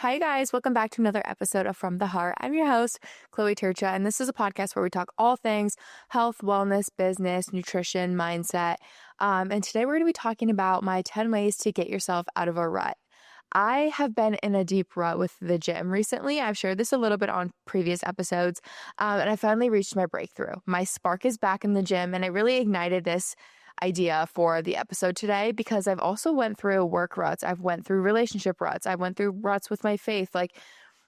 Hi guys, welcome back to another episode of From the Heart. I'm your host, Chloe Trca, and this is a podcast where we talk all things health, wellness, business, nutrition, mindset. And today we're going to be talking about my 10 ways to get yourself out of a rut. I have been in a deep rut with the gym recently. I've shared this a little bit on previous episodes, and I finally reached my breakthrough. My spark is back in the gym, and it really ignited this idea for the episode today because I've also went through work ruts. I've went through relationship ruts. I went through ruts with my faith. Like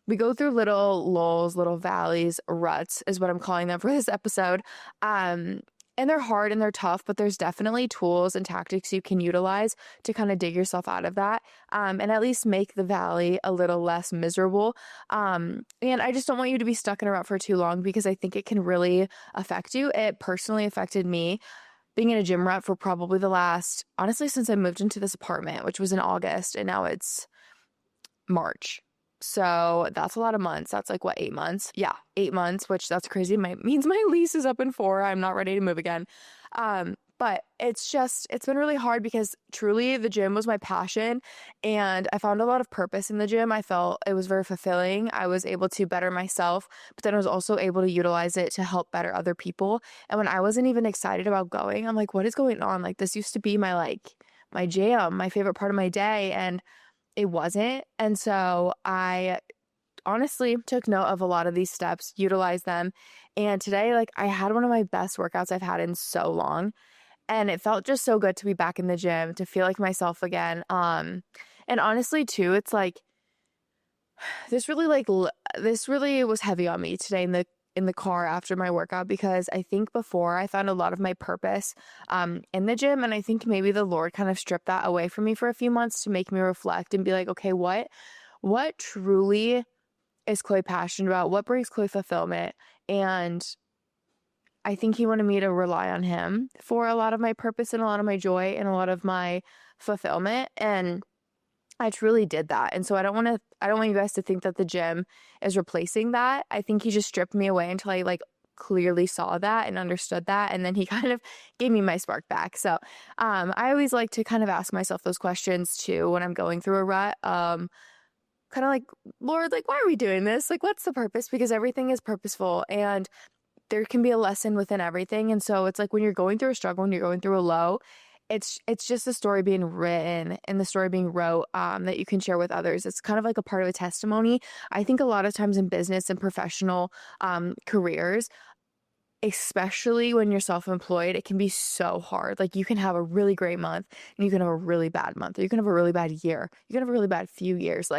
we go through little lulls, little valleys, ruts is what I'm calling them for this episode. And they're hard and they're tough, but there's definitely tools and tactics you can utilize to kind of dig yourself out of that, and at least make the valley a little less miserable. And I just don't want you to be stuck in a rut for too long because I think it can really affect you. It personally affected me being in a gym rut for probably the last, honestly, since I moved into this apartment, which was in August, and now it's March. So that's a lot of months. That's like, what, 8 months? Yeah, 8 months, which that's crazy. Means my lease is up in 4. I'm not ready to move again. But it's been really hard because truly the gym was my passion and I found a lot of purpose in the gym. I felt it was very fulfilling. I was able to better myself, but then I was also able to utilize it to help better other people. And when I wasn't even excited about going, I'm like, what is going on? Like this used to be my jam, my favorite part of my day. And it wasn't. And so I honestly took note of a lot of these steps, utilized them. And today, I had one of my best workouts I've had in so long. And it felt just so good to be back in the gym, to feel like myself again. And honestly, too, it's like this really was heavy on me today in the car after my workout, because I think before I found a lot of my purpose in the gym, and I think maybe the Lord kind of stripped that away from me for a few months to make me reflect and be like, okay, what truly is Chloe passionate about? What brings Chloe fulfillment? And I think he wanted me to rely on him for a lot of my purpose and a lot of my joy and a lot of my fulfillment. And I truly did that. And so I don't want you guys to think that the gym is replacing that. I think he just stripped me away until I clearly saw that and understood that. And then he kind of gave me my spark back. So I always like to kind of ask myself those questions too when I'm going through a rut. Kind of like, Lord, why are we doing this? What's the purpose? Because everything is purposeful and there can be a lesson within everything. And so it's like when you're going through a struggle, when you're going through a low, it's just a story being written and the story being wrote that you can share with others. It's kind of like a part of a testimony. I think a lot of times in business and professional careers, especially when you're self-employed, it can be so hard. You can have a really great month and you can have a really bad month, or you can have a really bad year. You can have a really bad few years.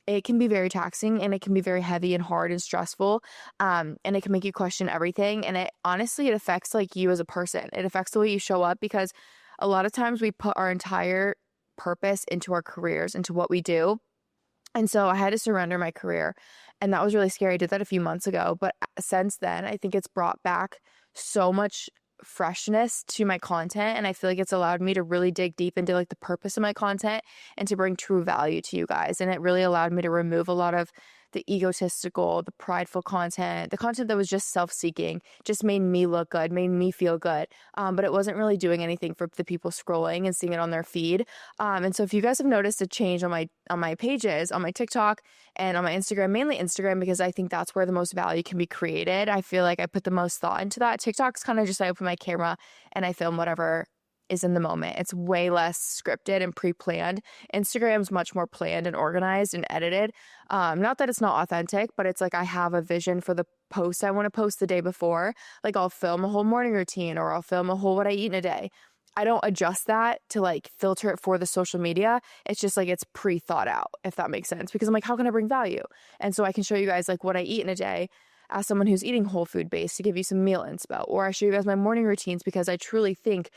It can be very taxing and it can be very heavy and hard and stressful. And it can make you question everything. And it affects you as a person. It affects the way you show up, because a lot of times we put our entire purpose into our careers, into what we do. And so I had to surrender my career, and that was really scary. I did that a few months ago, but since then, I think it's brought back so much freshness to my content, and I feel like it's allowed me to really dig deep into the purpose of my content and to bring true value to you guys. And it really allowed me to remove a lot of the egotistical, the prideful content, the content that was just self-seeking, just made me look good, made me feel good. But it wasn't really doing anything for the people scrolling and seeing it on their feed. And so if you guys have noticed a change on my pages, on my TikTok and on my Instagram, mainly Instagram, because I think that's where the most value can be created. I feel like I put the most thought into that. TikTok's kind of just, I open my camera and I film whatever is in the moment. It's way less scripted and pre-planned. Instagram's much more planned and organized and edited. Not that it's not authentic, but it's I have a vision for the post I want to post the day before. I'll film a whole morning routine, or I'll film a whole what I eat in a day. I don't adjust that to filter it for the social media. It's just it's pre-thought out, if that makes sense, because I'm how can I bring value? And so I can show you guys what I eat in a day as someone who's eating whole food based, to give you some meal inspo, or I show you guys my morning routines because I truly think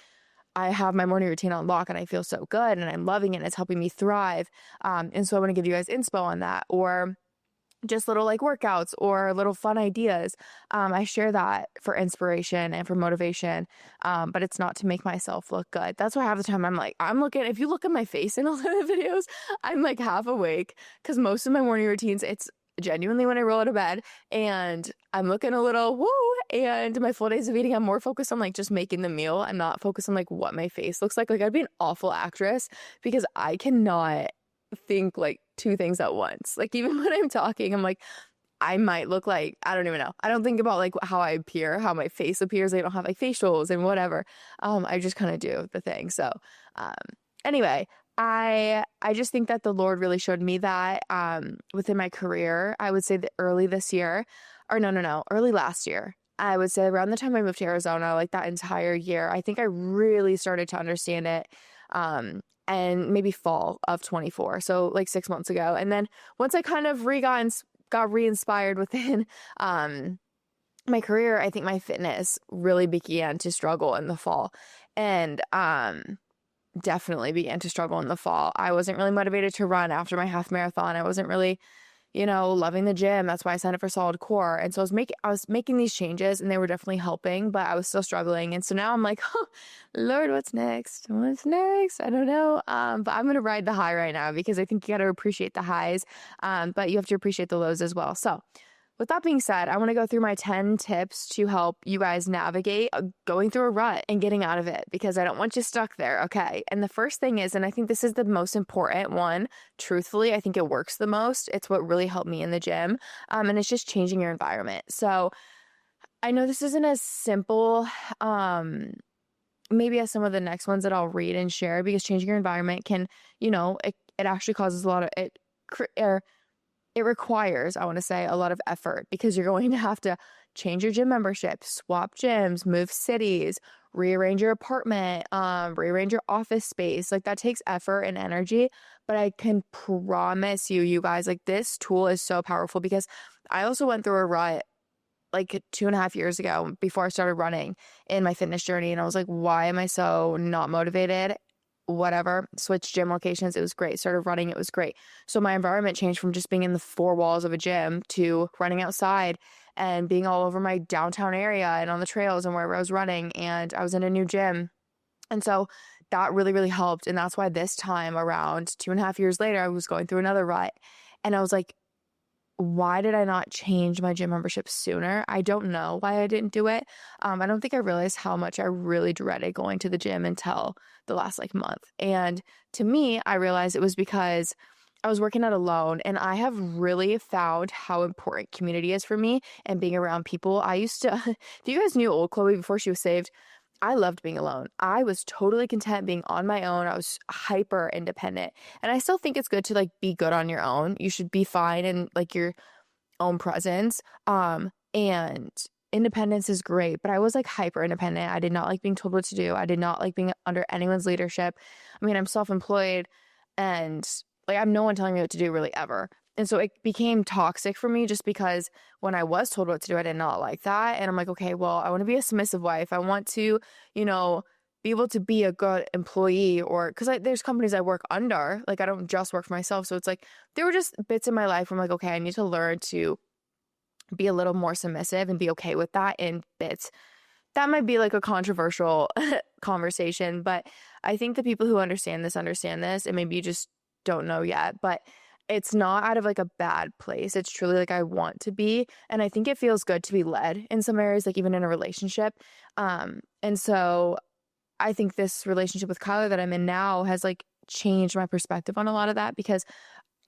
I have my morning routine on lock and I feel so good and I'm loving it and it's helping me thrive. And so I want to give you guys inspo on that, or just little workouts or little fun ideas. I share that for inspiration and for motivation, but it's not to make myself look good. That's why half the time I'm looking, if you look at my face in all of the videos, I'm half awake, because most of my morning routines, it's genuinely when I roll out of bed and I'm looking a little woo, and my full days of eating, I'm more focused on just making the meal. I'm not focused on what my face looks like. I'd be an awful actress because I cannot think two things at once. Like even when I'm talking, I'm like, I might look like, I don't even know. I don't think about like how I appear, how my face appears. I don't have like facials and whatever. I just kind of do the thing. So, um, anyway, I just think that the Lord really showed me that, within my career. I would say that early this year, or no, early last year. I would say around the time I moved to Arizona, like that entire year, I think I really started to understand it. And maybe fall of 24. So like 6 months ago. And then once I kind of got re-inspired within my career, I think my fitness really began to struggle in the fall, and definitely began to struggle in the fall. I wasn't really motivated to run after my half marathon. I wasn't really, loving the gym. That's why I signed up for Solid Core. And so I was making these changes, and they were definitely helping, but I was still struggling. And so now I'm like, oh, Lord, what's next? What's next? I don't know. But I'm going to ride the high right now, because I think you got to appreciate the highs. But you have to appreciate the lows as well. So with that being said, I want to go through my 10 tips to help you guys navigate going through a rut and getting out of it, because I don't want you stuck there. Okay. And the first thing is, and I think this is the most important one, truthfully, I think it works the most. It's what really helped me in the gym. And it's just changing your environment. So I know this isn't as simple, maybe as some of the next ones that I'll read and share, because changing your environment can, it actually causes a lot of it requires, I want to say, a lot of effort, because you're going to have to change your gym membership, swap gyms, move cities, rearrange your apartment, rearrange your office space. Like that takes effort and energy. But I can promise you guys, like this tool is so powerful, because I also went through a rut like 2.5 years ago before I started running in my fitness journey. And I was like, why am I so not motivated? Whatever, switched gym locations. It was great. Started running. It was great. So my environment changed from just being in the four walls of a gym to running outside and being all over my downtown area and on the trails and wherever I was running. And I was in a new gym. And so that really, really helped. And that's why this time around 2.5 years later, I was going through another rut. And I was like, why did I not change my gym membership sooner? I don't know why I didn't do it. I don't think I realized how much I really dreaded going to the gym until the last month. And to me, I realized it was because I was working out alone, and I have really found how important community is for me and being around people. I used to, if you guys knew old Chloe before she was saved, I loved being alone. I was totally content being on my own. I was hyper independent. And I still think it's good to be good on your own. You should be fine in your own presence. And independence is great, but I was hyper independent. I did not like being told what to do. I did not like being under anyone's leadership. I mean, I'm self-employed, and I have no one telling me what to do really ever. And so it became toxic for me, just because when I was told what to do, I did not like that. And I'm like, okay, well, I want to be a submissive wife. I want to, be able to be a good employee, or because there's companies I work under. I don't just work for myself. So it's there were just bits in my life where I'm like, okay, I need to learn to be a little more submissive and be okay with that in bits. That might be a controversial conversation, but I think the people who understand this, and maybe you just don't know yet, but it's not out of a bad place. It's truly I want to be. And I think it feels good to be led in some areas, even in a relationship. And so I think this relationship with Kyler that I'm in now has changed my perspective on a lot of that, because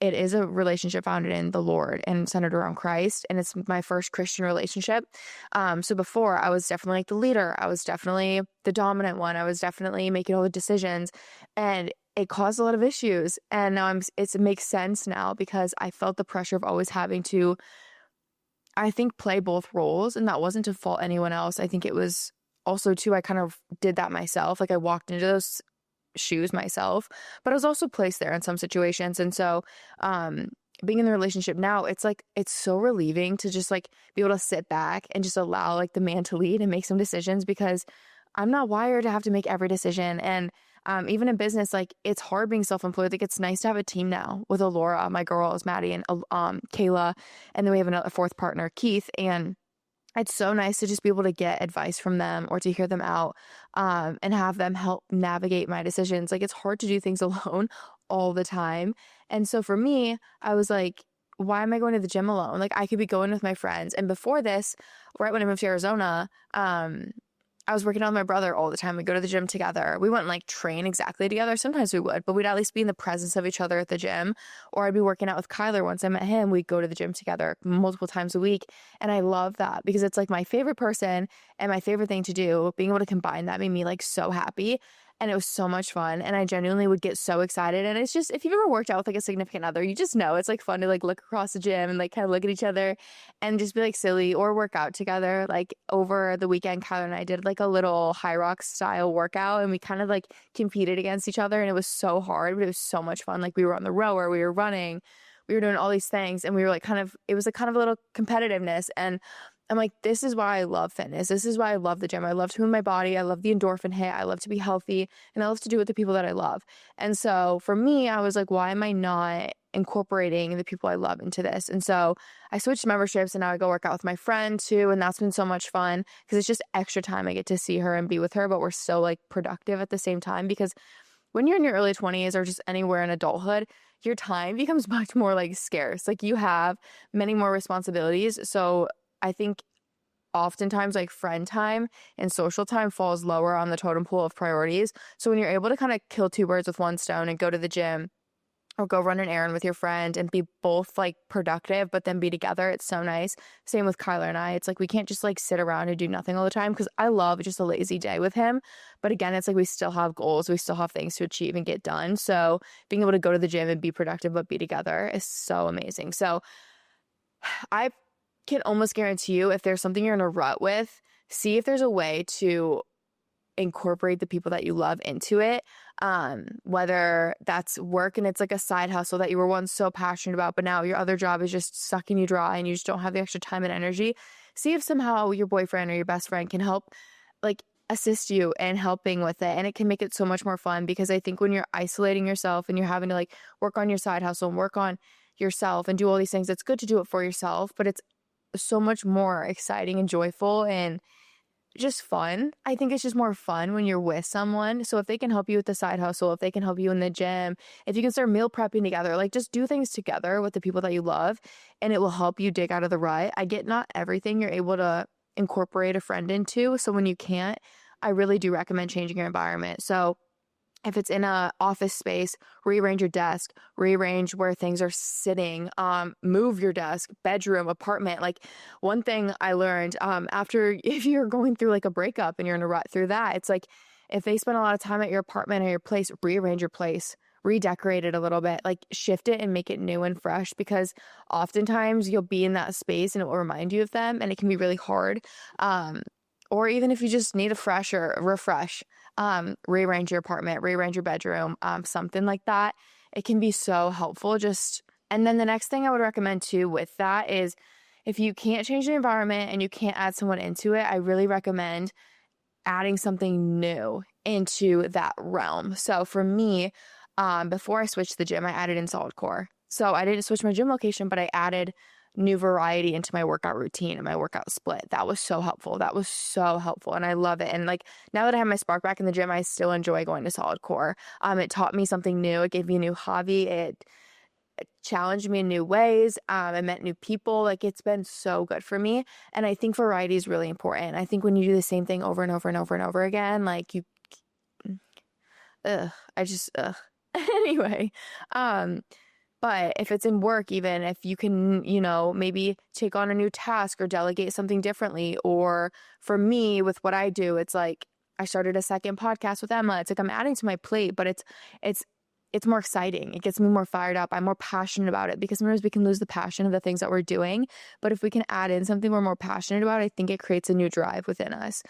it is a relationship founded in the Lord and centered around Christ. And it's my first Christian relationship. So before, I was definitely the leader. I was definitely the dominant one. I was definitely making all the decisions. And it caused a lot of issues. And now it makes sense now, because I felt the pressure of always having to, I think, play both roles. And that wasn't to fault anyone else. I think it was also too, I kind of did that myself. I walked into those shoes myself, but I was also placed there in some situations. And so, being in the relationship now, it's so relieving to just be able to sit back and just allow the man to lead and make some decisions, because I'm not wired to have to make every decision. And even in business, it's hard being self-employed. It's nice to have a team now with Alora, my girls, Maddie and Kayla, and then we have a fourth partner, Keith, and it's so nice to just be able to get advice from them, or to hear them out, and have them help navigate my decisions. It's hard to do things alone all the time. And so for me, I was why am I going to the gym alone? I could be going with my friends. And before this, right when I moved to Arizona, I was working out with my brother all the time. We'd go to the gym together. We wouldn't like train exactly together. Sometimes we would, but we'd at least be in the presence of each other at the gym. Or I'd be working out with Kyler. Once I met him, we'd go to the gym together multiple times a week. And I love that because it's like my favorite person and my favorite thing to do. Being able to combine that made me like so happy. And it was so much fun. And I genuinely would get so excited. And it's just, if you've ever worked out with like a significant other, you just know it's like fun to like look across the gym and like kind of look at each other and just be like silly or work out together. Like over the weekend, Kyler and I did like a little high rock style workout and we kind of like competed against each other. And it was so hard, but it was so much fun. Like we were on the rower, we were running, we were doing all these things and we were like it was like kind of a little competitiveness. And I'm like, this is why I love fitness. This is why I love the gym. I love to move my body. I love the endorphin hit. I love to be healthy and I love to do it with the people that I love. And so for me, I was like, why am I not incorporating the people I love into this? And so I switched memberships and now I go work out with my friend too. And that's been so much fun because it's just extra time I get to see her and be with her, but we're so like productive at the same time because when you're in your early 20s or just anywhere in adulthood, your time becomes much more like scarce. Like you have many more responsibilities. So I think oftentimes like friend time and social time falls lower on the totem pole of priorities. So when you're able to kind of kill two birds with one stone and go to the gym or go run an errand with your friend and be both like productive, but then be together, it's so nice. Same with Kyler and I. It's like we can't just like sit around and do nothing all the time because I love just a lazy day with him. But again, it's like we still have goals. We still have things to achieve and get done. So being able to go to the gym and be productive but be together is so amazing. So I can almost guarantee you if there's something you're in a rut with, see if there's a way to incorporate the people that you love into it. Whether that's work and it's like a side hustle that you were once so passionate about, but now your other job is just sucking you dry and you just don't have the extra time and energy. See if somehow your boyfriend or your best friend can help like assist you in helping with it. And it can make it so much more fun because I think when you're isolating yourself and you're having to like work on your side hustle and work on yourself and do all these things, it's good to do it for yourself, but it's so much more exciting and joyful and just fun. I think it's just more fun when you're with someone. So if they can help you with the side hustle, if they can help you in the gym, if you can start meal prepping together, like just do things together with the people that you love and it will help you dig out of the rut. I get not everything you're able to incorporate a friend into. So when you can't, I really do recommend changing your environment. So if it's in a office space, rearrange your desk, rearrange where things are sitting, move your desk, bedroom, apartment. Like one thing I learned after, if you're going through like a breakup and you're in a rut through that, it's like if they spend a lot of time at your apartment or your place, rearrange your place, redecorate it a little bit, like shift it and make it new and fresh because oftentimes you'll be in that space and it will remind you of them and it can be really hard. Or even if you just need a refresh, rearrange your apartment, rearrange your bedroom, something like that. It can be so helpful. And then the next thing I would recommend too with that is if you can't change the environment and you can't add someone into it, I really recommend adding something new into that realm. So for me, before I switched the gym, I added in solid core. So I didn't switch my gym location, but I added new variety into my workout routine and my workout split. That was so helpful. And I love it. And like now that I have my spark back in the gym, I still enjoy going to solid core. It taught me something new. It gave me a new hobby. It challenged me in new ways. I met new people. Like it's been so good for me. And I think variety is really important. I think when you do the same thing over and over and over and over again, like anyway, but if it's in work, even if you can, maybe take on a new task or delegate something differently. Or for me, with what I do, it's like I started a second podcast with Emma. It's like I'm adding to my plate, but it's more exciting. It gets me more fired up. I'm more passionate about it because sometimes we can lose the passion of the things that we're doing. But if we can add in something we're more passionate about, I think it creates a new drive within us.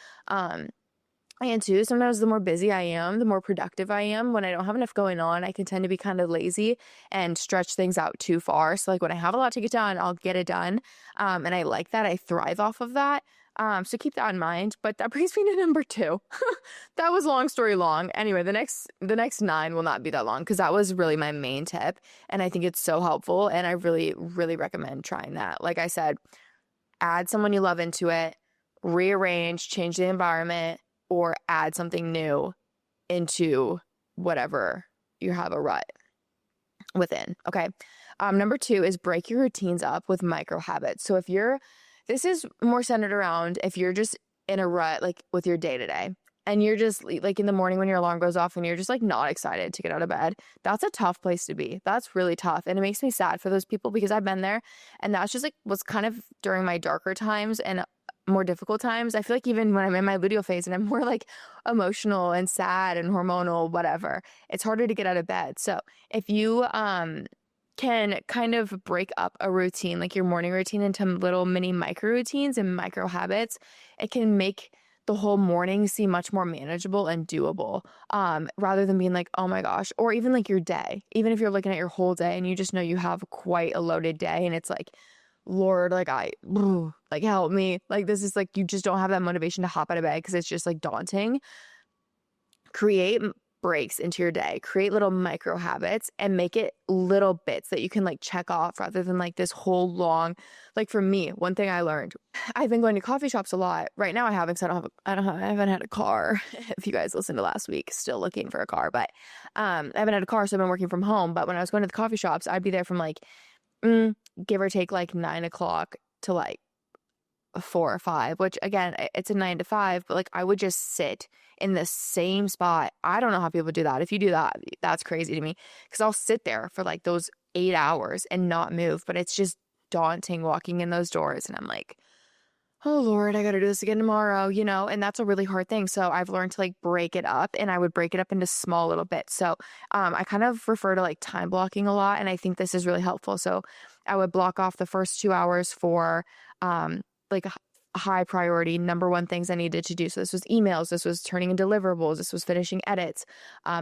And too, sometimes the more busy I am, the more productive I am. When I don't have enough going on, I can tend to be kind of lazy and stretch things out too far. So like when I have a lot to get done, I'll get it done. And I like that. I thrive off of that. So keep that in mind. But that brings me to number 2. That was long story long. Anyway, the next 9 will not be that long because that was really my main tip. And I think it's so helpful. And I really, really recommend trying that. Like I said, add someone you love into it, rearrange, change the environment, or add something new into whatever you have a rut within. Okay. Number 2 is break your routines up with micro habits. So this is more centered around if you're just in a rut, like with your day to day. And you're just like in the morning when your alarm goes off and you're just like not excited to get out of bed. That's a tough place to be. That's really tough. And it makes me sad for those people because I've been there. And that's just like was kind of during my darker times and more difficult times. I feel like even when I'm in my luteal phase and I'm more like emotional and sad and hormonal, whatever, it's harder to get out of bed. So if you can kind of break up a routine, like your morning routine, into little mini micro routines and micro habits, it can make the whole morning seem much more manageable and doable, rather than being like, oh my gosh, or even like your day, even if you're looking at your whole day and you just know you have quite a loaded day and it's like, Lord, like like help me. Like this is like, you just don't have that motivation to hop out of bed because it's just like daunting. Create breaks into your day, create little micro habits and make it little bits that you can like check off rather than like this whole long, like for me, one thing I learned, I've been going to coffee shops a lot. Right now I haven't, because I haven't had a car. If you guys listened to last week, still looking for a car, but I haven't had a car, so I've been working from home. But when I was going to the coffee shops, I'd be there from like, give or take like 9 o'clock to like 4 or 5, which again, it's a 9 to 5, but like I would just sit in the same spot. I don't know how people do that. If you do that, that's crazy to me because I'll sit there for like those 8 hours and not move, but it's just daunting walking in those doors. And I'm like, oh Lord, I got to do this again tomorrow, and that's a really hard thing. So I've learned to like break it up, and I would break it up into small little bits. So I kind of refer to like time blocking a lot. And I think this is really helpful. So I would block off the first 2 hours for, like high priority number one things I needed to do. So this was emails, this was turning in deliverables, this was finishing edits,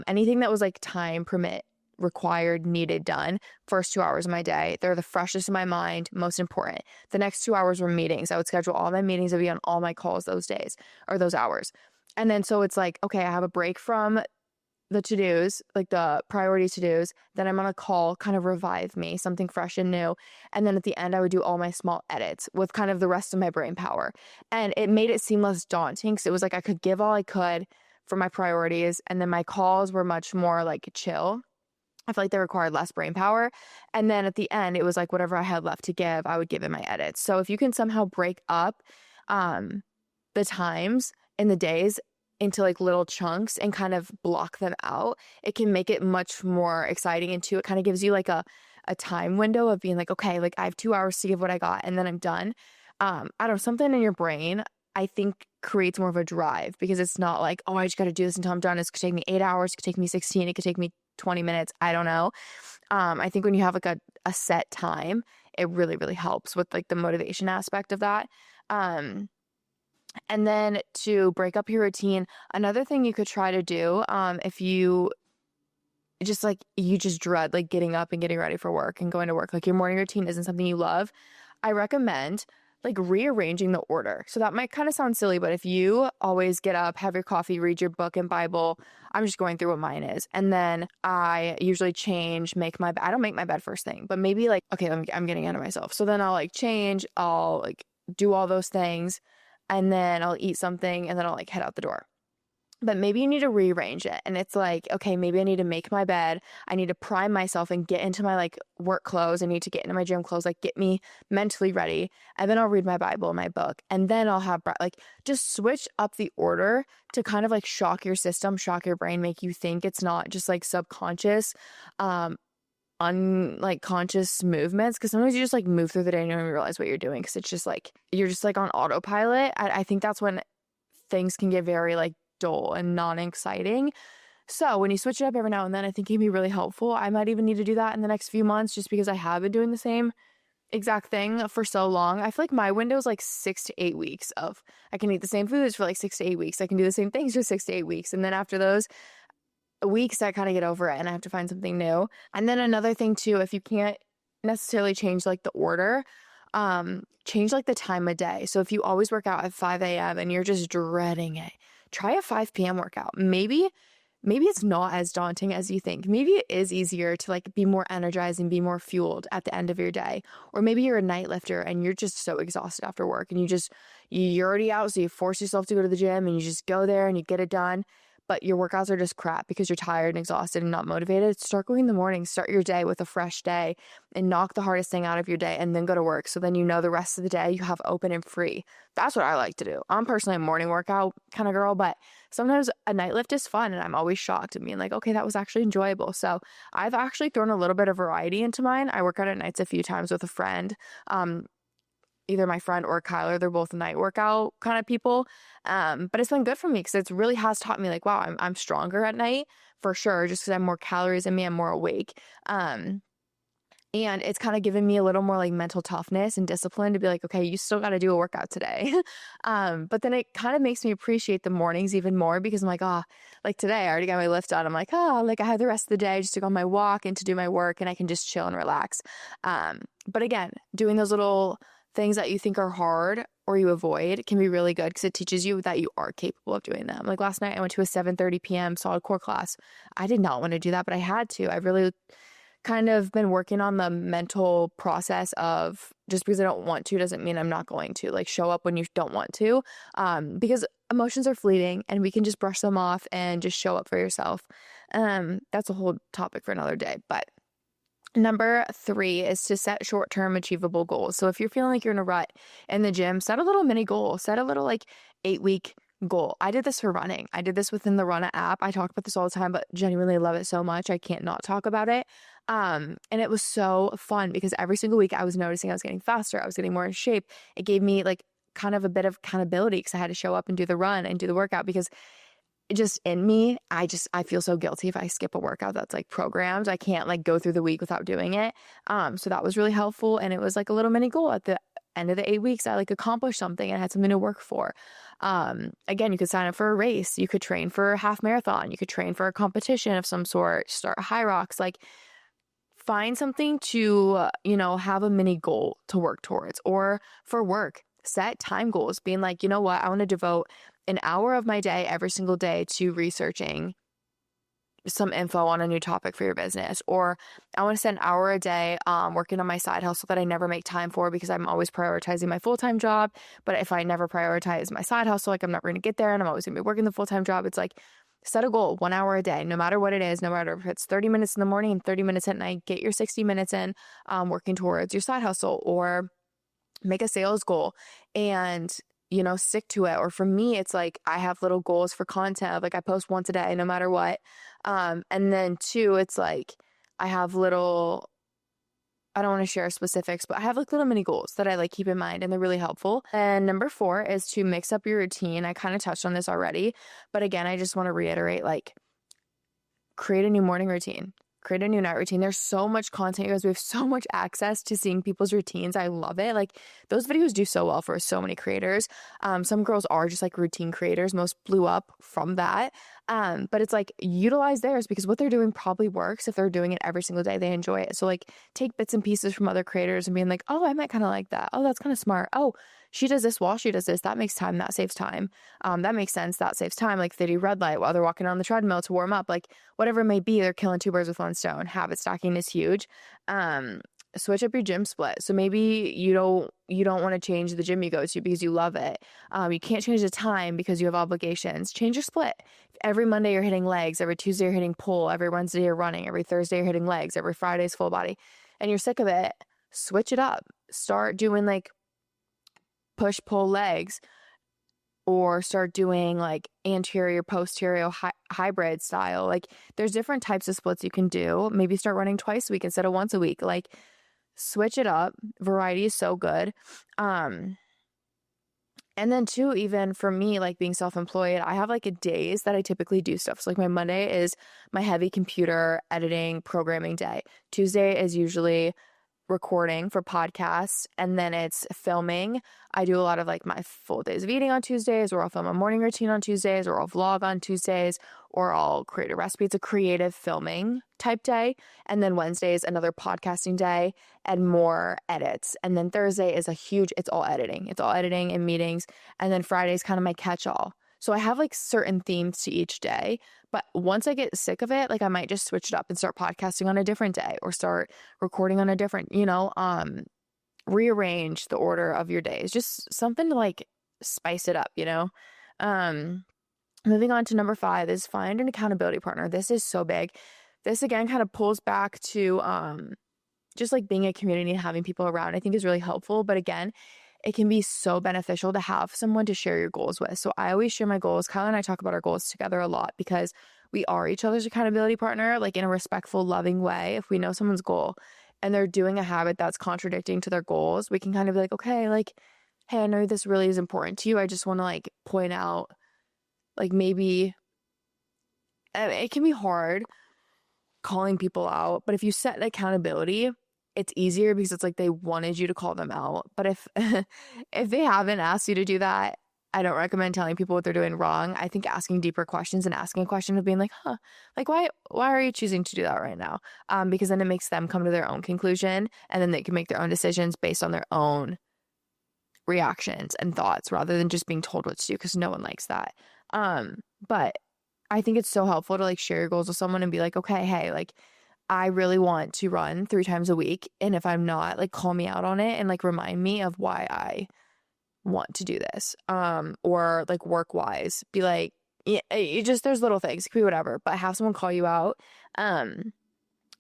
anything that was like time permit required, needed, done. First 2 hours of my day, they're the freshest in my mind, most important. The next 2 hours were meetings. I would schedule all my meetings. I'd be on all my calls those days or those hours. And then so it's like, okay, I have a break from the to-dos, like the priority to-dos, then I'm on a call, kind of revive me, something fresh and new. And then at the end, I would do all my small edits with kind of the rest of my brain power. And it made it seem less daunting because it was like I could give all I could for my priorities. And then my calls were much more like chill. I feel like they required less brain power. And then at the end, it was like whatever I had left to give, I would give in my edits. So if you can somehow break up the times in the days into like little chunks and kind of block them out, it can make it much more exciting. And two, it kind of gives you like a time window of being like, okay, like I have 2 hours to give what I got and then I'm done. I don't know, something in your brain, I think creates more of a drive because it's not like, oh, I just got to do this until I'm done. It could take me 8 hours, it could take me 16, it could take me 20 minutes. I don't know. I think when you have like a set time, it really, really helps with like the motivation aspect of that. And then to break up your routine, another thing you could try to do, if you just dread like getting up and getting ready for work and going to work, like your morning routine isn't something you love, I recommend like rearranging the order. So that might kind of sound silly, but if you always get up, have your coffee, read your book and Bible, I'm just going through what mine is. And then I usually change, I don't make my bed first thing, but maybe like, okay, I'm getting ahead of myself. So then I'll like change, I'll like do all those things. And then I'll eat something and then I'll like head out the door. But maybe you need to rearrange it. And it's like, okay, maybe I need to make my bed. I need to prime myself and get into my like work clothes. I need to get into my gym clothes, like get me mentally ready. And then I'll read my Bible and my book. And then I'll have like just switch up the order to kind of like shock your system, shock your brain, make you think it's not just like subconscious, like conscious movements, because sometimes you just like move through the day and you don't even realize what you're doing because it's just like you're just like on autopilot. I think that's when things can get very like dull and non-exciting. So when you switch it up every now and then, I think it can be really helpful. I might even need to do that in the next few months just because I have been doing the same exact thing for so long. I feel like my window is like 6 to 8 weeks of I can eat the same foods for like 6 to 8 weeks. I can do the same things for 6 to 8 weeks. And then after those weeks, I kind of get over it and I have to find something new. And then another thing too, if you can't necessarily change like the order, change like the time of day. So if you always work out at 5 a.m. and you're just dreading it, try a 5 p.m. workout. Maybe it's not as daunting as you think. Maybe it is easier to like be more energized and be more fueled at the end of your day. Or maybe you're a night lifter and you're just so exhausted after work and you're already out. So you force yourself to go to the gym and you just go there and you get it done. but your workouts are just crap because you're tired and exhausted and not motivated, start going in the morning, start your day with a fresh day and knock the hardest thing out of your day and then go to work. So then the rest of the day you have open and free. That's what I like to do. I'm personally a morning workout kind of girl, but sometimes a night lift is fun and I'm always shocked and being like, okay, that was actually enjoyable. So I've actually thrown a little bit of variety into mine. I work out at nights a few times with a friend. Either my friend or Kyler, they're both night workout kind of people. But it's been good for me because it really has taught me like, wow, I'm stronger at night for sure. Just because I have more calories in me, I'm more awake. And it's kind of given me a little more like mental toughness and discipline to be like, okay, you still got to do a workout today. But then it kind of makes me appreciate the mornings even more because I'm like, like today I already got my lift done. I'm like, like I have the rest of the day just to go on my walk and to do my work and I can just chill and relax. But again, doing those little things that you think are hard or you avoid can be really good because it teaches you that you are capable of doing them. Like last night I went to a 7:30 p.m. solid core class. I did not want to do that, but I had to. I really kind of been working on the mental process of just because I don't want to doesn't mean I'm not going to. Like show up when you don't want to, because emotions are fleeting and we can just brush them off and just show up for yourself. That's a whole topic for another day. But number 3 is to set short-term achievable goals. So if you're feeling like you're in a rut in the gym, set a little mini goal, set a little like 8-week goal. I did this for running. I did this within the Run app. I talk about this all the time, but genuinely love it so much. I can't not talk about it. And it was so fun because every single week I was noticing I was getting faster. I was getting more in shape. It gave me like kind of a bit of accountability because I had to show up and do the run and do the workout because just in me, I feel so guilty if I skip a workout that's like programmed. I can't like go through the week without doing it. So that was really helpful. And it was like a little mini goal at the end of the 8 weeks. I like accomplished something and had something to work for. Again, you could sign up for a race. You could train for a half marathon. You could train for a competition of some sort, start high rocks, like find something to, have a mini goal to work towards. Or for work, set time goals, being like, you know what, I want to devote an hour of my day every single day to researching some info on a new topic for your business. Or I want to spend an hour a day working on my side hustle that I never make time for because I'm always prioritizing my full-time job. But if I never prioritize my side hustle, like I'm never going to get there and I'm always going to be working the full-time job. It's like set a goal, 1 hour a day, no matter what it is, no matter if it's 30 minutes in the morning and 30 minutes at night, get your 60 minutes in working towards your side hustle. Or make a sales goal and stick to it. Or for me, it's like I have little goals for content. Like I post once a day, no matter what. And then 2, it's like I have little, I don't want to share specifics, but I have like little mini goals that I like keep in mind and they're really helpful. And number 4 is to mix up your routine. I kind of touched on this already, but again, I just want to reiterate, like create a new morning routine. Create a new night routine. There's so much content, you guys. We have so much access to seeing people's routines. I love it. Like those videos do so well for so many creators. Some girls are just like routine creators. Most blew up from that. But it's like utilize theirs because what they're doing probably works. If they're doing it every single day, they enjoy it. So like take bits and pieces from other creators and being like, oh, I might kind of like that. Oh, that's kind of smart. Oh, she does this while she does this. That makes time. That saves time. That makes sense. That saves time. Like they do red light while they're walking on the treadmill to warm up. Like whatever it may be, they're killing 2 birds with 1 stone. Habit stacking is huge. Switch up your gym split. So maybe you don't want to change the gym you go to because you love it. You can't change the time because you have obligations. Change your split. If every Monday you're hitting legs, every Tuesday you're hitting pull, every Wednesday you're running, every Thursday you're hitting legs, every Friday is full body, and you're sick of it, switch it up. Start doing like push pull legs, or start doing like anterior posterior hybrid style. Like there's different types of splits you can do. Maybe start running twice a week instead of once a week. Like switch it up. Variety is so good. And then 2, even for me, like being self-employed, I have like a days that I typically do stuff. So like my Monday is my heavy computer editing programming day. Tuesday is usually recording for podcasts, and then it's filming. I do a lot of like my full days of eating on Tuesdays, or I'll film a morning routine on Tuesdays, or I'll vlog on Tuesdays, or I'll create a recipe. It's a creative filming type day. And then Wednesday is another podcasting day and more edits. And then Thursday is it's all editing. It's all editing and meetings. And then Friday is kind of my catch-all. So I have like certain themes to each day, but once I get sick of it, like I might just switch it up and start podcasting on a different day or start recording on a different, rearrange the order of your days, just something to like spice it up, Moving on to number 5 is find an accountability partner. This is so big. This again kind of pulls back to just like being a community and having people around, I think is really helpful. But again, it can be so beneficial to have someone to share your goals with. So I always share my goals. Kyle and I talk about our goals together a lot because we are each other's accountability partner, like in a respectful, loving way. If we know someone's goal and they're doing a habit that's contradicting to their goals, we can kind of be like, okay, like, hey, I know this really is important to you. I just want to like point out, like maybe it can be hard calling people out, but if you set an accountability, it's easier because it's like they wanted you to call them out. But if if they haven't asked you to do that, I don't recommend telling people what they're doing wrong. I think asking deeper questions and asking a question of being like, like why are you choosing to do that right now? Because then it makes them come to their own conclusion, and then they can make their own decisions based on their own reactions and thoughts rather than just being told what to do, because no one likes that. But I think it's so helpful to like share your goals with someone and be like, okay, hey, like I really want to run 3 times a week. And if I'm not, like call me out on it and like remind me of why I want to do this. Or like work wise, be like, yeah, it just, there's little things, it could be whatever, but have someone call you out. And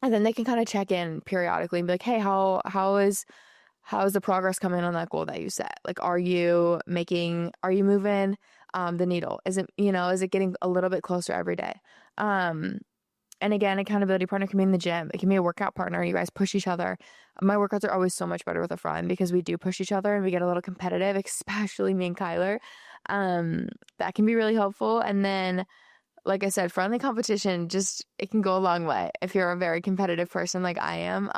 then they can kind of check in periodically and be like, hey, how's the progress coming on that goal that you set? Like, are you moving the needle? Is it getting a little bit closer every day? And again, accountability partner can be in the gym. It can be a workout partner. You guys push each other. My workouts are always so much better with a friend because we do push each other and we get a little competitive, especially me and Kyler. That can be really helpful. And then, like I said, friendly competition, it can go a long way if you're a very competitive person like I am.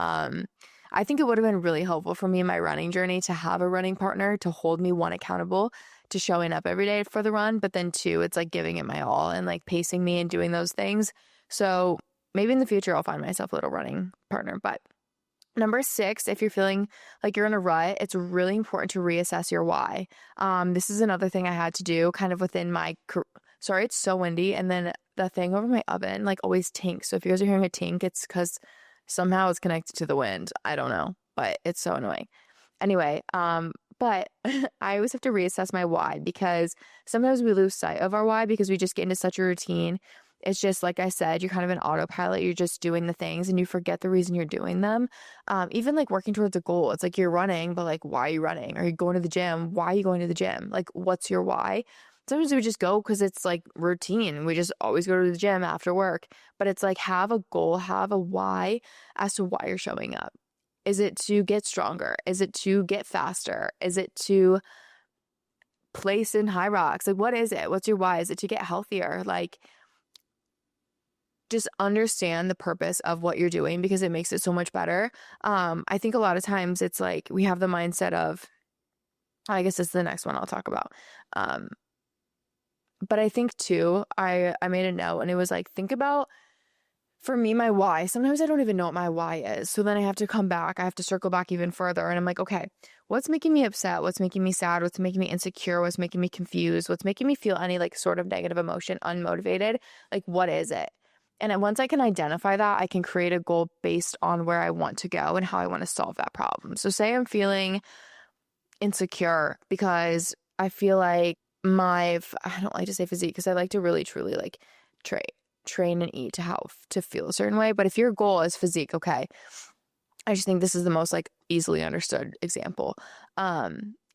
I think it would have been really helpful for me in my running journey to have a running partner to hold me, one, accountable to showing up every day for the run, but then 2, it's like giving it my all and like pacing me and doing those things. So maybe in the future I'll find myself a little running partner. But number 6, if you're feeling like you're in a rut, it's really important to reassess your why. This is another thing I had to do kind of within my sorry, it's so windy, and then the thing over my oven like always tinks. So if you guys are hearing a tink, it's because somehow it's connected to the wind. I don't know, but it's so annoying. Anyway, but I always have to reassess my why, because sometimes we lose sight of our why because we just get into such a routine. It's just, like I said, you're kind of an autopilot. You're just doing the things and you forget the reason you're doing them. Even like working towards a goal, it's like you're running, but like, why are you running? Are you going to the gym? Why are you going to the gym? Like, what's your why? Sometimes we just go because it's like routine. We just always go to the gym after work. But it's like, have a goal, have a why as to why you're showing up. Is it to get stronger? Is it to get faster? Is it to place in high rocks? Like, what is it? What's your why? Is it to get healthier? Like, just understand the purpose of what you're doing because it makes it so much better. I think a lot of times it's like we have the mindset of, I guess this is the next one I'll talk about. But I think too, I made a note and it was like, think about, for me, my why. Sometimes I don't even know what my why is. So then I have to come back. I have to circle back even further. And I'm like, okay, what's making me upset? What's making me sad? What's making me insecure? What's making me confused? What's making me feel any like sort of negative emotion, unmotivated? Like, what is it? And once I can identify that, I can create a goal based on where I want to go and how I want to solve that problem. So say I'm feeling insecure because I feel like I don't like to say physique because I like to really truly like train and eat to feel a certain way. But if your goal is physique, okay, I just think this is the most like easily understood example.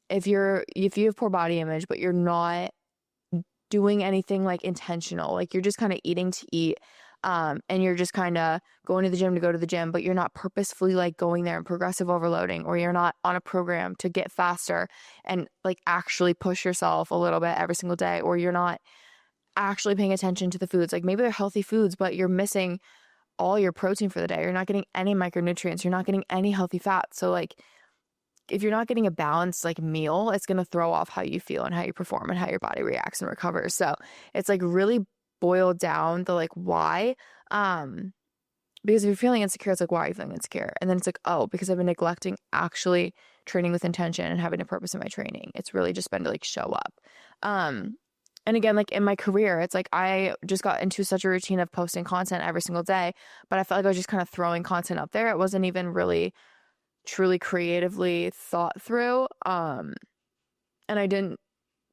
If you have poor body image, but you're not doing anything like intentional, like you're just kind of eating to eat, and you're just kind of going to the gym to go to the gym, but you're not purposefully like going there and progressive overloading, or you're not on a program to get faster and like actually push yourself a little bit every single day, or you're not actually paying attention to the foods. Like maybe they're healthy foods, but you're missing all your protein for the day. You're not getting any micronutrients. You're not getting any healthy fats. So like if you're not getting a balanced like meal, it's going to throw off how you feel and how you perform and how your body reacts and recovers. So it's like really boiled down the like why. Because if you're feeling insecure, it's like, why are you feeling insecure? And then it's like, oh, because I've been neglecting actually training with intention and having a purpose in my training. It's really just been to like show up. And again, like in my career, it's like I just got into such a routine of posting content every single day, but I felt like I was just kind of throwing content up there. It wasn't even really truly creatively thought through. And I didn't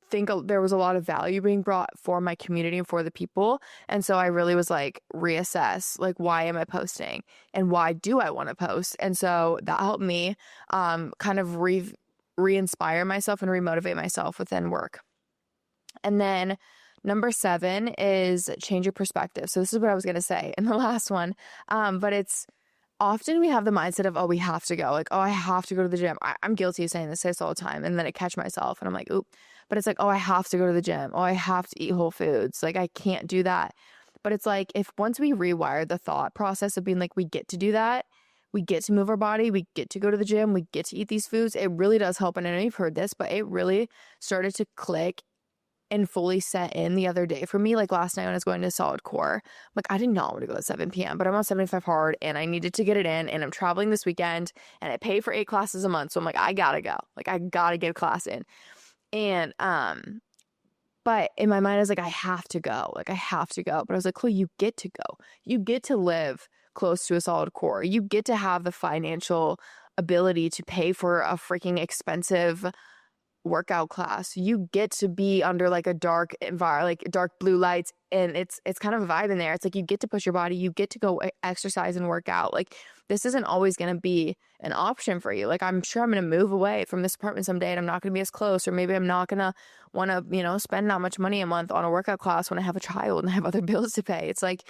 think there was a lot of value being brought for my community and for the people. And so I really was like, reassess, like, why am I posting and why do I want to post? And so that helped me kind of re-inspire myself and remotivate myself within work. And then number 7 is change your perspective. So this is what I was going to say in the last one. But it's often we have the mindset of, oh, we have to go. Like, oh, I have to go to the gym. I'm guilty of saying this all the time. And then I catch myself and I'm like, oop. But it's like, oh, I have to go to the gym. Oh, I have to eat whole foods. Like, I can't do that. But it's like, if once we rewire the thought process of being like, we get to do that, we get to move our body, we get to go to the gym, we get to eat these foods, it really does help. And I know you've heard this, but it really started to click and fully set in the other day for me. Like last night when I was going to solid core, like I did not want to go at 7 p.m., but I'm on 75 hard and I needed to get it in, and I'm traveling this weekend and I pay for 8 classes a month. So I'm like, I gotta go. Like, I gotta get a class in. And, but in my mind, I was like, I have to go. Like, I have to go. But I was like, Chloe, you get to go. You get to live close to a solid core. You get to have the financial ability to pay for a freaking expensive workout class. You get to be under like a dark environment, like dark blue lights, and it's kind of a vibe in there. It's like you get to push your body, you get to go exercise and work out. Like, this isn't always going to be an option for you. Like, I'm sure I'm going to move away from this apartment someday and I'm not going to be as close, or maybe I'm not going to want to, spend that much money a month on a workout class when I have a child and I have other bills to pay. It's like,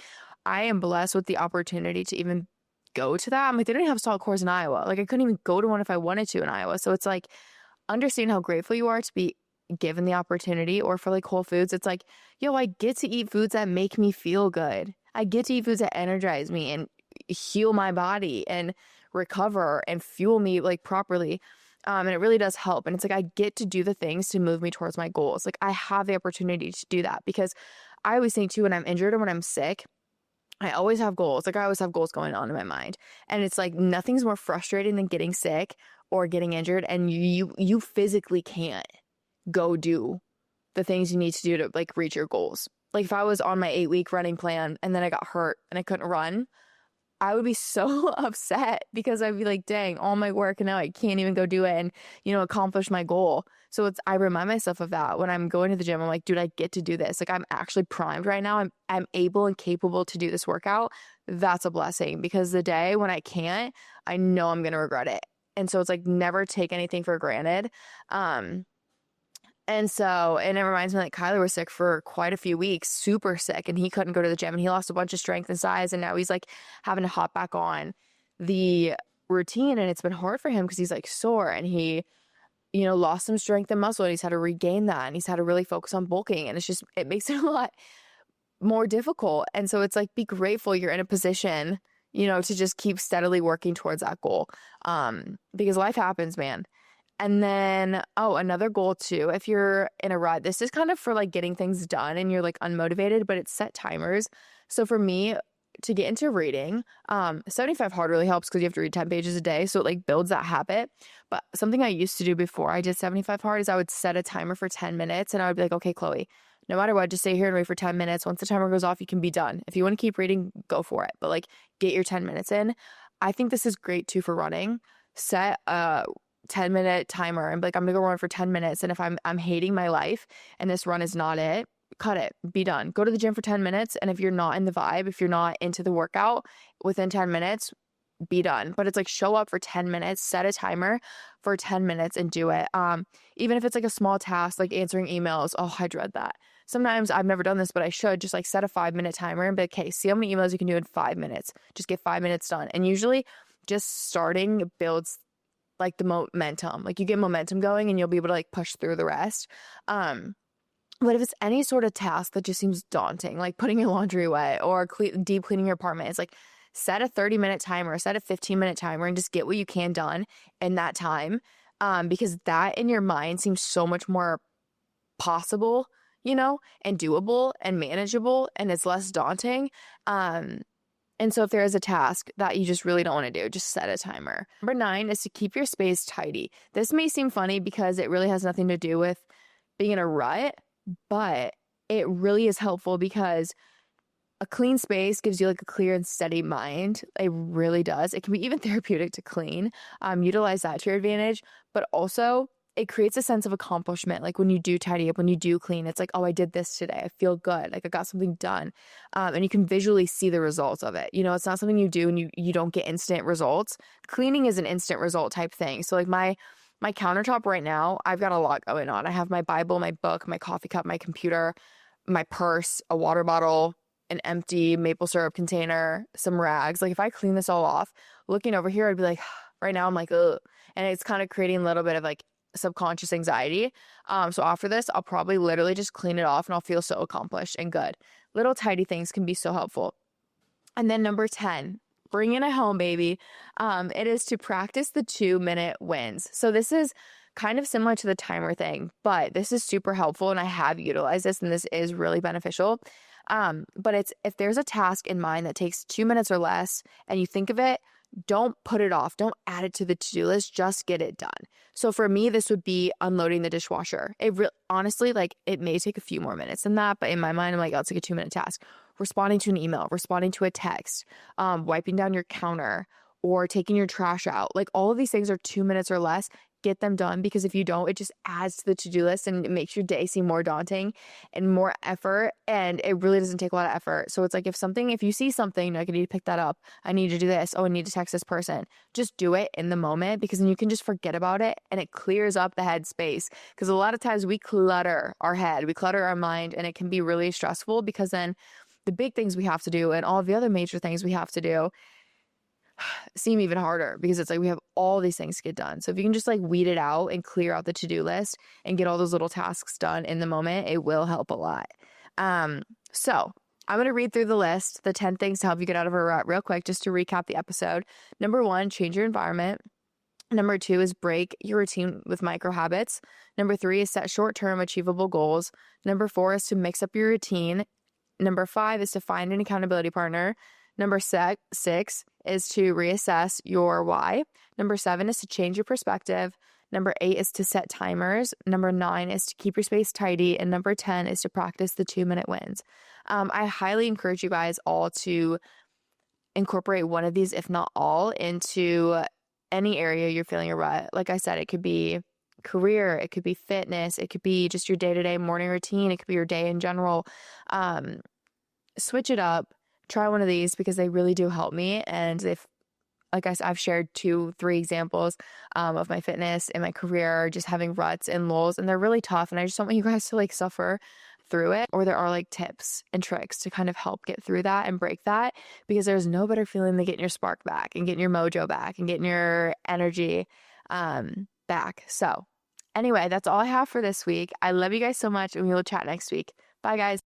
I am blessed with the opportunity to even go to that. I'm like, they don't even have solid cores in Iowa. Like, I couldn't even go to one if I wanted to in Iowa. So it's like, understand how grateful you are to be given the opportunity. Or for like Whole Foods, it's like, yo, I get to eat foods that make me feel good. I get to eat foods that energize me and heal my body and recover and fuel me like properly. And it really does help. And it's like, I get to do the things to move me towards my goals. Like, I have the opportunity to do that, because I always think too, when I'm injured or when I'm sick, I always have goals. Like, I always have goals going on in my mind. And it's like, nothing's more frustrating than getting sick or getting injured and you physically can't go do the things you need to do to like reach your goals. Like, if I was on my 8-week running plan and then I got hurt and I couldn't run, I would be so upset, because I'd be like, dang, all my work and now I can't even go do it and, accomplish my goal. So I remind myself of that when I'm going to the gym. I'm like, dude, I get to do this. Like, I'm actually primed right now. I'm able and capable to do this workout. That's a blessing, because the day when I can't, I know I'm going to regret it. And so it's like, never take anything for granted. And it reminds me, like, Kyler was sick for quite a few weeks, super sick, and he couldn't go to the gym, and he lost a bunch of strength and size. And now he's like having to hop back on the routine. And it's been hard for him because he's like sore, and he, lost some strength and muscle, and he's had to regain that. And he's had to really focus on bulking. And it makes it a lot more difficult. And so it's like, be grateful you're in a position, to just keep steadily working towards that goal. Because life happens, man. And then, another goal too, if you're in a rut, this is kind of for like getting things done and you're like unmotivated, but it's set timers. So for me, to get into reading, 75 hard really helps, because you have to read 10 pages a day. So it like builds that habit. But something I used to do before I did 75 hard is I would set a timer for 10 minutes, and I would be like, okay, Chloe, no matter what, just stay here and wait for 10 minutes. Once the timer goes off, you can be done. If you want to keep reading, go for it. But like, get your 10 minutes in. I think this is great too for running. Set a 10-minute timer and be like, I'm gonna go run for 10 minutes. And if I'm hating my life and this run is not it, cut it, be done. Go to the gym for 10 minutes. And if you're not in the vibe, if you're not into the workout within 10 minutes, be done. But it's like, show up for 10 minutes, set a timer for 10 minutes and do it. Even if it's like a small task, like answering emails. Oh, I dread that. Sometimes I've never done this, but I should just like set a 5-minute timer and be like, okay, see how many emails you can do in 5 minutes. Just get 5 minutes done. And usually just starting builds like the momentum. Like, you get momentum going and you'll be able to like push through the rest. But if it's any sort of task that just seems daunting, like putting your laundry away or deep cleaning your apartment, it's like, set a 30-minute timer, set a 15-minute timer, and just get what you can done in that time. Because that in your mind seems so much more possible, and doable and manageable, and it's less daunting. And so if there is a task that you just really don't want to do, just set a timer. Number 9 is to keep your space tidy. This may seem funny because it really has nothing to do with being in a rut, but it really is helpful, because a clean space gives you like a clear and steady mind. It really does. It can be even therapeutic to clean. Utilize that to your advantage, but also it creates a sense of accomplishment. Like when you do tidy up, when you do clean, it's like, oh, I did this today. I feel good. Like I got something done. And you can visually see the results of it. It's not something you do and you don't get instant results. Cleaning is an instant result type thing. So like my countertop right now, I've got a lot going on. I have my Bible, my book, my coffee cup, my computer, my purse, a water bottle, an empty maple syrup container, some rags. Like if I clean this all off, looking over here, I'd be like, right now I'm like, ugh. And it's kind of creating a little bit of like subconscious anxiety. So after this, I'll probably literally just clean it off and I'll feel so accomplished and good. Little tidy things can be so helpful. And then number 10, bring it home, baby. It is to practice the 2-minute wins. So this is kind of similar to the timer thing, but this is super helpful and I have utilized this and this is really beneficial. But it's if there's a task in mind that takes 2 minutes or less and you think of it, don't put it off. Don't add it to the to-do list. Just get it done. So for me, this would be unloading the dishwasher. Honestly, like it may take a few more minutes than that, but in my mind, I'm like, oh, it's like a 2-minute task. Responding to an email, responding to a text, wiping down your counter, or taking your trash out. Like all of these things are 2 minutes or less. Get them done because if you don't, it just adds to the to-do list and it makes your day seem more daunting and more effort. And it really doesn't take a lot of effort. So it's like if you see something, like I need to pick that up. I need to do this. Oh, I need to text this person. Just do it in the moment because then you can just forget about it and it clears up the head space. Because a lot of times we clutter our head, we clutter our mind, and it can be really stressful because then the big things we have to do and all the other major things we have to do seem even harder because it's like we have all these things to get done. So if you can just like weed it out and clear out the to-do list and get all those little tasks done in the moment, it will help a lot. So I'm going to read through the list, the 10 things to help you get out of a rut real quick, just to recap the episode. Number 1, change your environment. Number 2 is break your routine with micro habits. Number 3 is set short-term achievable goals. Number 4 is to mix up your routine. Number 5 is to find an accountability partner. Number 6 is to reassess your why. Number 7 is to change your perspective. Number 8 is to set timers. Number 9 is to keep your space tidy. And number 10 is to practice the 2-minute wins. I highly encourage you guys all to incorporate one of these, if not all, into any area you're feeling a rut. Like I said, it could be career, it could be fitness, it could be just your day-to-day morning routine, it could be your day in general. Switch it up. Try one of these because they really do help me. And like I said, I've shared 2-3 examples of my fitness and my career, just having ruts and lulls, and they're really tough. And I just don't want you guys to like suffer through it. Or there are like tips and tricks to kind of help get through that and break that, because there's no better feeling than getting your spark back and getting your mojo back and getting your energy back. So anyway, that's all I have for this week. I love you guys so much, and we will chat next week. Bye, guys.